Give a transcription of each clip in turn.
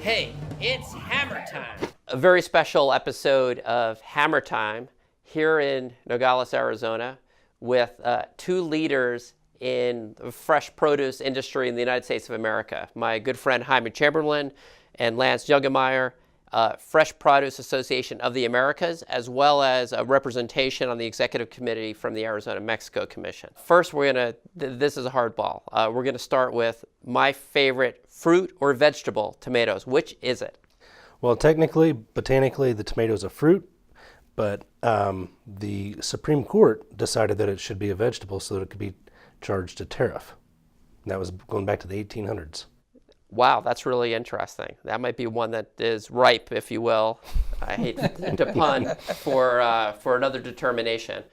Hey, it's Hammer Time. A very special episode of Hammer Time here in Nogales, Arizona, with two leaders in the fresh produce industry in the United States of America. My good friend Jaime Chamberlain and Lance Jungmeyer, Fresh Produce Association of the Americas, as well as a representation on the executive committee from the Arizona-Mexico Commission. First, this is a hardball. We're gonna start with my favorite fruit or vegetable, tomatoes. Which is it? Well, technically, botanically, the tomato is a fruit, but the Supreme Court decided that it should be a vegetable so that it could be charged a tariff. And that was going back to the 1800s. Wow, that's really interesting. That might be one that is ripe, if you will. I hate to pun for another determination.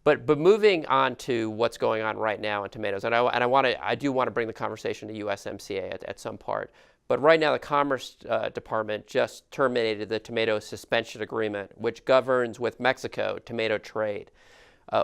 But moving on to what's going on right now in tomatoes, and I do want to bring the conversation to USMCA at some part. But right now, the Commerce Department just terminated the tomato suspension agreement, which governs with Mexico tomato trade.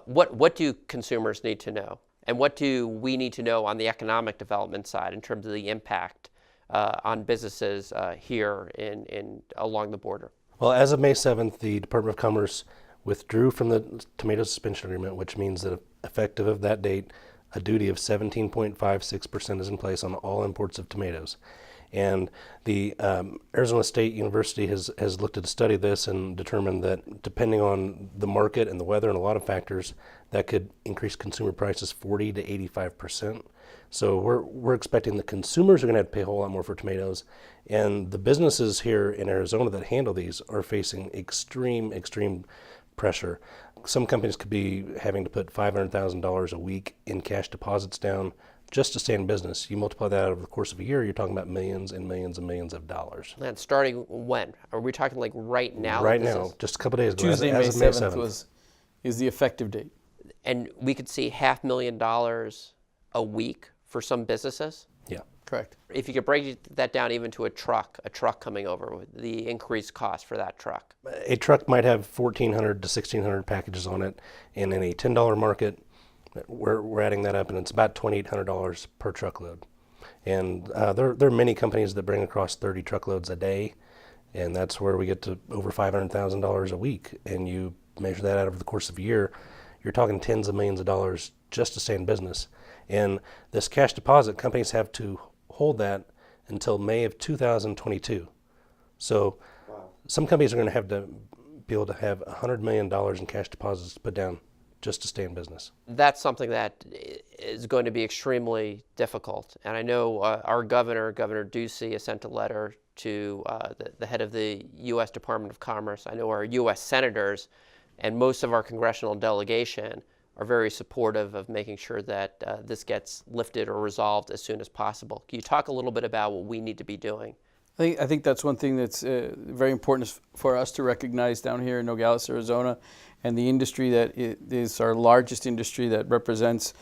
What do consumers need to know? And what do we need to know on the economic development side in terms of the impact on businesses here along the border? Well, as of May 7th, the Department of Commerce withdrew from the tomato suspension agreement, which means that effective of that date, a duty of 17.56% is in place on all imports of tomatoes. And the Arizona State University has looked at a study of this and determined that depending on the market and the weather and a lot of factors, that could increase consumer prices 40 to 85%. So we're expecting the consumers are going to have to pay a whole lot more for tomatoes, and the businesses here in Arizona that handle these are facing extreme pressure. Some companies could be having to put $500,000 a week in cash deposits down just to stay in business. You multiply that over the course of a year, you're talking about millions and millions and millions of dollars. And starting when? Are we talking like right now? Right now, just a couple days ago. Tuesday, May 7th is the effective date. And we could see $500,000 a week for some businesses? Yeah. Correct. If you could break that down even to a truck coming over, with the increased cost for that truck. A truck might have 1,400 to 1,600 packages on it, and in a $10 market, we're adding that up, and it's about $2,800 per truckload. And there are many companies that bring across 30 truckloads a day, and that's where we get to over $500,000 a week. And you measure that out over the course of a year, you're talking tens of millions of dollars just to stay in business. And this cash deposit, companies have to hold that until May of 2022. So some companies are going to have to be able to have $100 million in cash deposits to put down just to stay in business. That's something that is going to be extremely difficult. And I know our Governor Ducey, has sent a letter to the head of the U.S. Department of Commerce. I know our U.S. senators and most of our congressional delegation are very supportive of making sure that this gets lifted or resolved as soon as possible. Can you talk a little bit about what we need to be doing? I think that's one thing that's very important for us to recognize down here in Nogales, Arizona, and the industry that is our largest industry that represents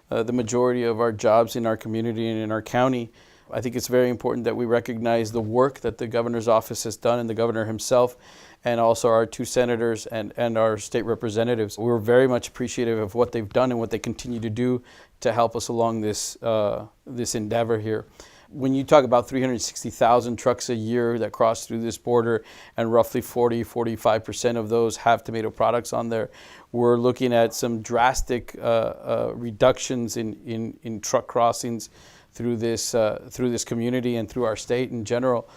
the majority of our jobs in our community and in our county. I think it's very important that we recognize the work that the governor's office has done and the governor himself, and also our two senators and our state representatives. We're very much appreciative of what they've done and what they continue to do to help us along this endeavor here. When you talk about 360,000 trucks a year that cross through this border, and roughly 45% of those have tomato products on there, we're looking at some drastic reductions in truck crossings through this community and through our state in general.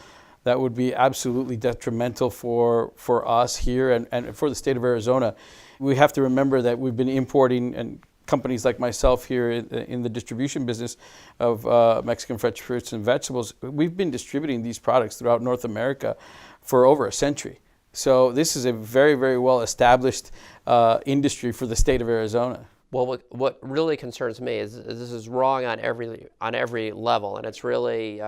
That would be absolutely detrimental for us here and for the state of Arizona. We have to remember that we've been importing, and companies like myself here in the distribution business of Mexican fresh fruits and vegetables, we've been distributing these products throughout North America for over a century. So this is a very, very well established industry for the state of Arizona. Well, what really concerns me is this is wrong on every level, and it's really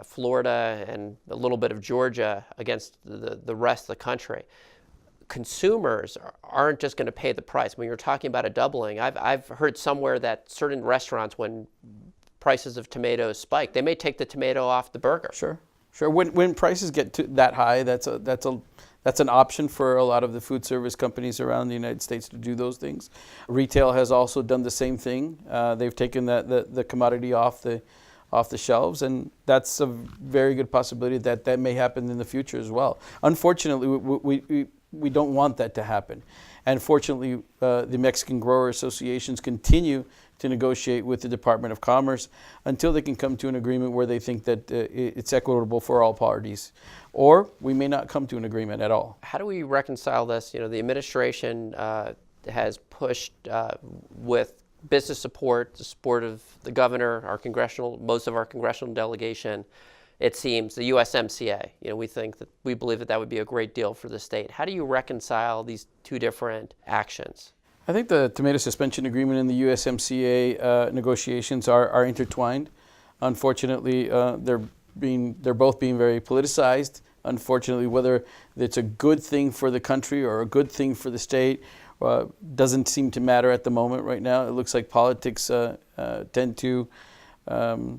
Florida and a little bit of Georgia against the rest of the country. Consumers aren't just going to pay the price. When you're talking about a doubling, I've heard somewhere that certain restaurants, when prices of tomatoes spike, they may take the tomato off the burger. Sure. When prices get to that high, that's an option for a lot of the food service companies around the United States to do those things. Retail has also done the same thing. They've taken the commodity off the off the shelves, and that's a very good possibility that that may happen in the future as well. Unfortunately, we don't want that to happen. And fortunately, the Mexican grower associations continue to negotiate with the Department of Commerce until they can come to an agreement where they think that it's equitable for all parties. Or we may not come to an agreement at all. How do we reconcile this? You know, the administration has pushed with business support, the support of the governor, most of our congressional delegation. It seems the USMCA. You know, we believe that would be a great deal for the state. How do you reconcile these two different actions? I think the tomato suspension agreement and the USMCA negotiations are intertwined. Unfortunately, they're both being very politicized. Unfortunately, whether it's a good thing for the country or a good thing for the state doesn't seem to matter at the moment right now. It looks like politics tend to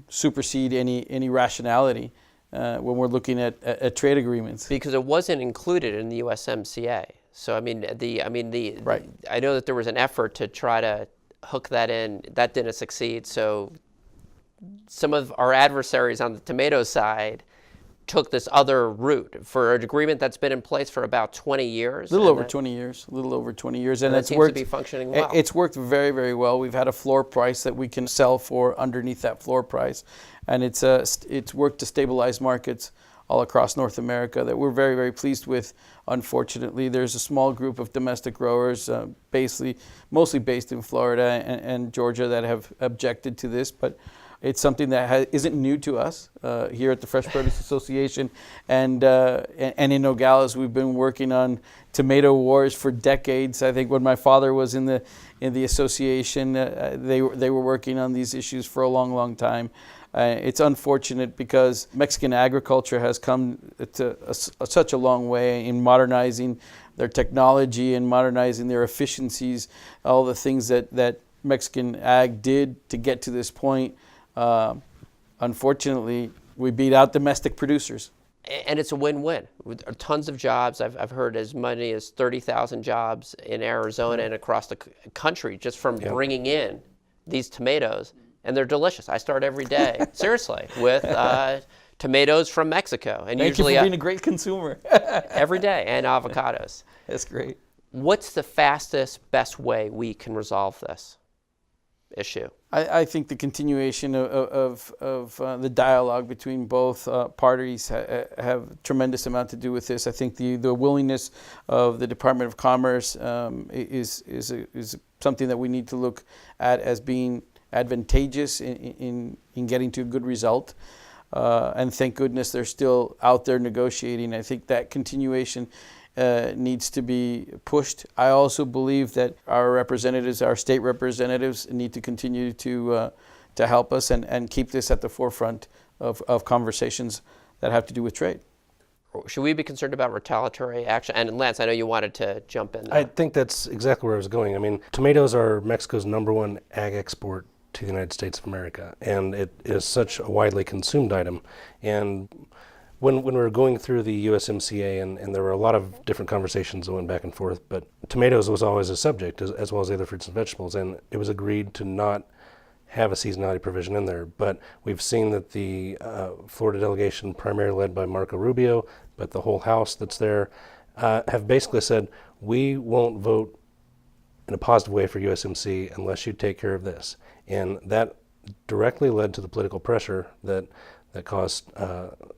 supersede any rationality when we're looking at trade agreements. Because it wasn't included in the USMCA. So Right. I know that there was an effort to try to hook that in. That didn't succeed. So some of our adversaries on the tomato side took this other route for an agreement that's been in place for about 20 years. A little over 20 years, and it it's seems worked. to be functioning well. It's worked very, very well. We've had a floor price that we can sell for underneath that floor price, and it's worked to stabilize markets all across North America that we're very, very pleased with. Unfortunately, there's a small group of domestic growers, mostly based in Florida and Georgia, that have objected to this, but it's something that isn't new to us here at the Fresh Produce Association, and in Nogales, we've been working on tomato wars for decades. I think when my father was in the association, they were working on these issues for a long, long time. It's unfortunate because Mexican agriculture has come to such a long way in modernizing their technology and modernizing their efficiencies, all the things that Mexican ag did to get to this point. Unfortunately, we beat out domestic producers. And it's a win-win. Tons of jobs. I've heard as many as 30,000 jobs in Arizona and across the country just from bringing in these tomatoes. And they're delicious. I start every day, seriously, with tomatoes from Mexico. And Thank usually you for being a great consumer. every day, and avocados. That's great. What's the fastest, best way we can resolve this issue? I think the continuation of the dialogue between both parties have a tremendous amount to do with this. I think the willingness of the Department of Commerce is something that we need to look at as being advantageous in getting to a good result. And thank goodness they're still out there negotiating. I think that continuation needs to be pushed. I also believe that our representatives, our state representatives, need to continue to help us and keep this at the forefront of conversations that have to do with trade. Should we be concerned about retaliatory action? And Lance, I know you wanted to jump in there. I think that's exactly where I was going. I mean, tomatoes are Mexico's #1 ag export to the United States of America, and it is such a widely consumed item. And when we were going through the USMCA, and there were a lot of different conversations that went back and forth, but tomatoes was always a subject, as well as the other fruits and vegetables, and it was agreed to not have a seasonality provision in there. But we've seen that the Florida delegation, primarily led by Marco Rubio, but the whole House that's there, have basically said, we won't vote in a positive way for USMC unless you take care of this. And that directly led to the political pressure that caused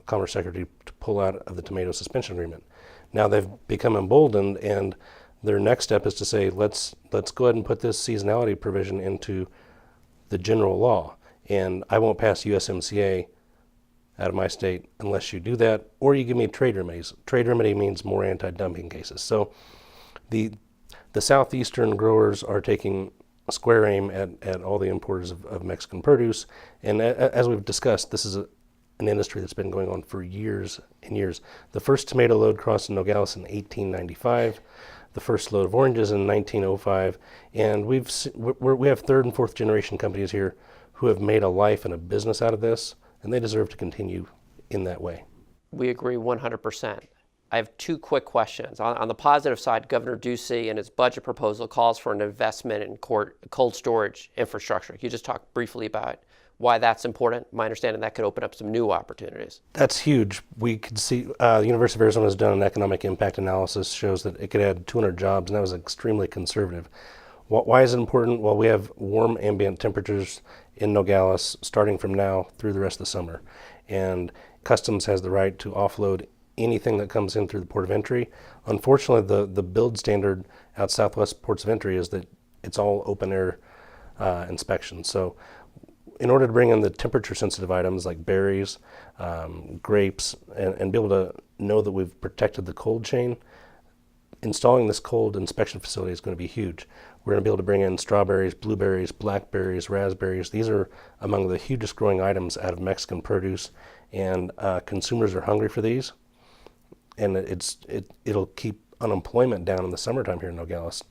Commerce Secretary to pull out of the tomato suspension agreement. Now they've become emboldened, and their next step is to say, let's go ahead and put this seasonality provision into the general law, and I won't pass USMCA out of my state unless you do that, or you give me trade remedies. Trade remedy means more anti-dumping cases. So the southeastern growers are taking a square aim at all the importers of Mexican produce, and as we've discussed, this is an industry that's been going on for years and years. The first tomato load crossed in Nogales in 1895, the first load of oranges in 1905, and we have third and fourth generation companies here who have made a life and a business out of this, and they deserve to continue in that way. We agree 100%. I have two quick questions. On the positive side, Governor Ducey in his budget proposal calls for an investment in cold storage infrastructure. Can you just talk briefly about why that's important. My understanding that could open up some new opportunities. That's huge. We could see the University of Arizona has done an economic impact analysis, shows that it could add 200 jobs, and that was extremely conservative. Why is it important? Well, we have warm ambient temperatures in Nogales starting from now through the rest of the summer. And Customs has the right to offload anything that comes in through the port of entry. Unfortunately, the build standard out Southwest ports of entry is that it's all open air inspection. So in order to bring in the temperature sensitive items like berries, grapes, and be able to know that we've protected the cold chain, installing this cold inspection facility is going to be huge. We're going to be able to bring in strawberries, blueberries, blackberries, raspberries. These are among the hugest growing items out of Mexican produce, and consumers are hungry for these. And it'll keep unemployment down in the summertime here in Nogales.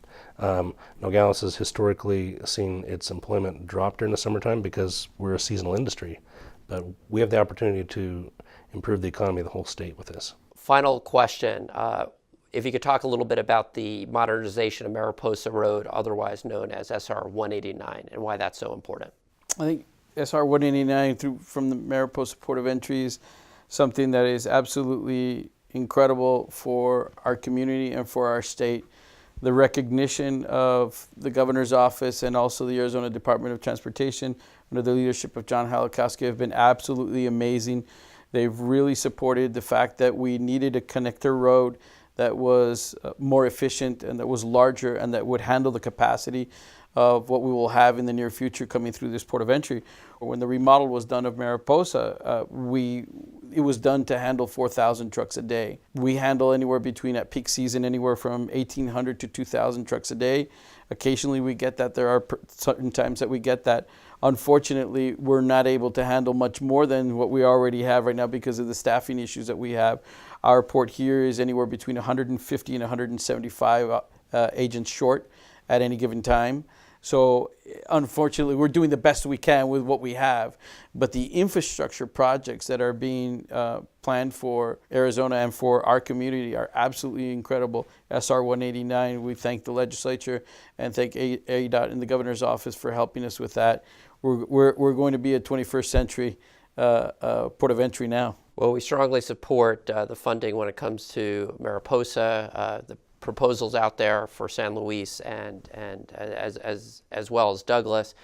Nogales has historically seen its employment drop during the summertime because we're a seasonal industry. But we have the opportunity to improve the economy of the whole state with this. Final question. If you could talk a little bit about the modernization of Mariposa Road, otherwise known as SR 189, and why that's so important. I think SR 189 from the Mariposa Port of Entry is something that is absolutely incredible for our community and for our state. The recognition of the governor's office and also the Arizona Department of Transportation under the leadership of John Halakowski have been absolutely amazing. They've really supported the fact that we needed a connector road that was more efficient and that was larger and that would handle the capacity of what we will have in the near future coming through this port of entry. When the remodel was done of Mariposa, it was done to handle 4,000 trucks a day. We handle anywhere between, at peak season, anywhere from 1,800 to 2,000 trucks a day. Occasionally we get that. There are certain times that we get that. Unfortunately, we're not able to handle much more than what we already have right now because of the staffing issues that we have. Our port here is anywhere between 150 and 175 agents short at any given time. So unfortunately, we're doing the best we can with what we have. But the infrastructure projects that are being planned for Arizona and for our community are absolutely incredible. SR 189, we thank the legislature and thank ADOT and the governor's office for helping us with that. We're going to be a 21st century port of entry now. Well, we strongly support the funding when it comes to Mariposa, the proposals out there for San Luis and as well as Douglas.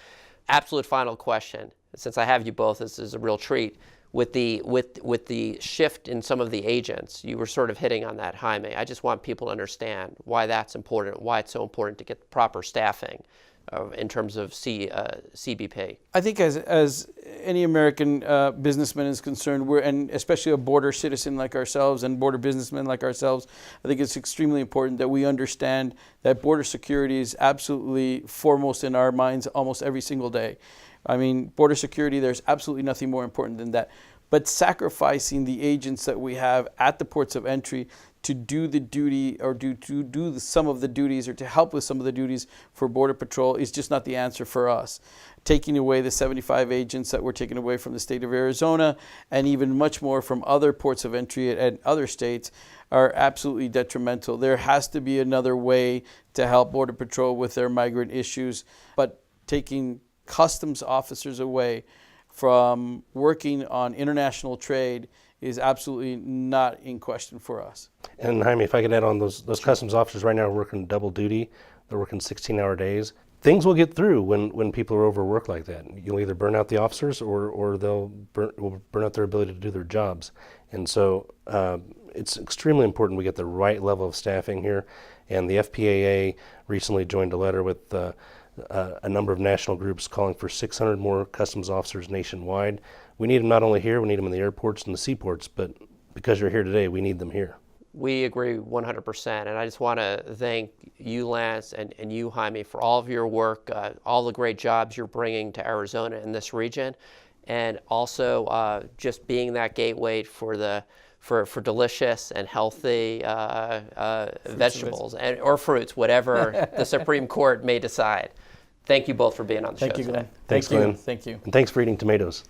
Absolute final question. Since I have you both, this is a real treat. With the shift in some of the agents, you were sort of hitting on that, Jaime. I just want people to understand why that's important, why it's so important to get the proper staffing in terms of CBP. I think as any American businessman is concerned, and especially a border citizen like ourselves and border businessmen like ourselves, I think it's extremely important that we understand that border security is absolutely foremost in our minds almost every single day. I mean, border security, there's absolutely nothing more important than that. But sacrificing the agents that we have at the ports of entry to do the duty or to do some of the duties or to help with some of the duties for Border Patrol is just not the answer for us. Taking away the 75 agents that were taken away from the state of Arizona and even much more from other ports of entry and other states are absolutely detrimental. There has to be another way to help Border Patrol with their migrant issues, but taking customs officers away from working on international trade is absolutely not in question for us. And Jaime, if I could add on, those customs officers right now are working double duty. They're working 16-hour days. Things will get through when people are overworked like that. You'll either burn out the officers or they'll burn out their ability to do their jobs. And so it's extremely important we get the right level of staffing here. And the FPAA recently joined a letter with a number of national groups calling for 600 more customs officers nationwide. We need them not only here, we need them in the airports and the seaports, but because you're here today, we need them here. We agree 100%, and I just want to thank you, Lance, and you, Jaime, for all of your work, all the great jobs you're bringing to Arizona and this region, and also just being that gateway for delicious and healthy vegetables or fruits, whatever the Supreme Court may decide. Thank you both for being on the show today. Thank you, Glenn. Thanks, Glenn. Thank you. And thanks for eating tomatoes.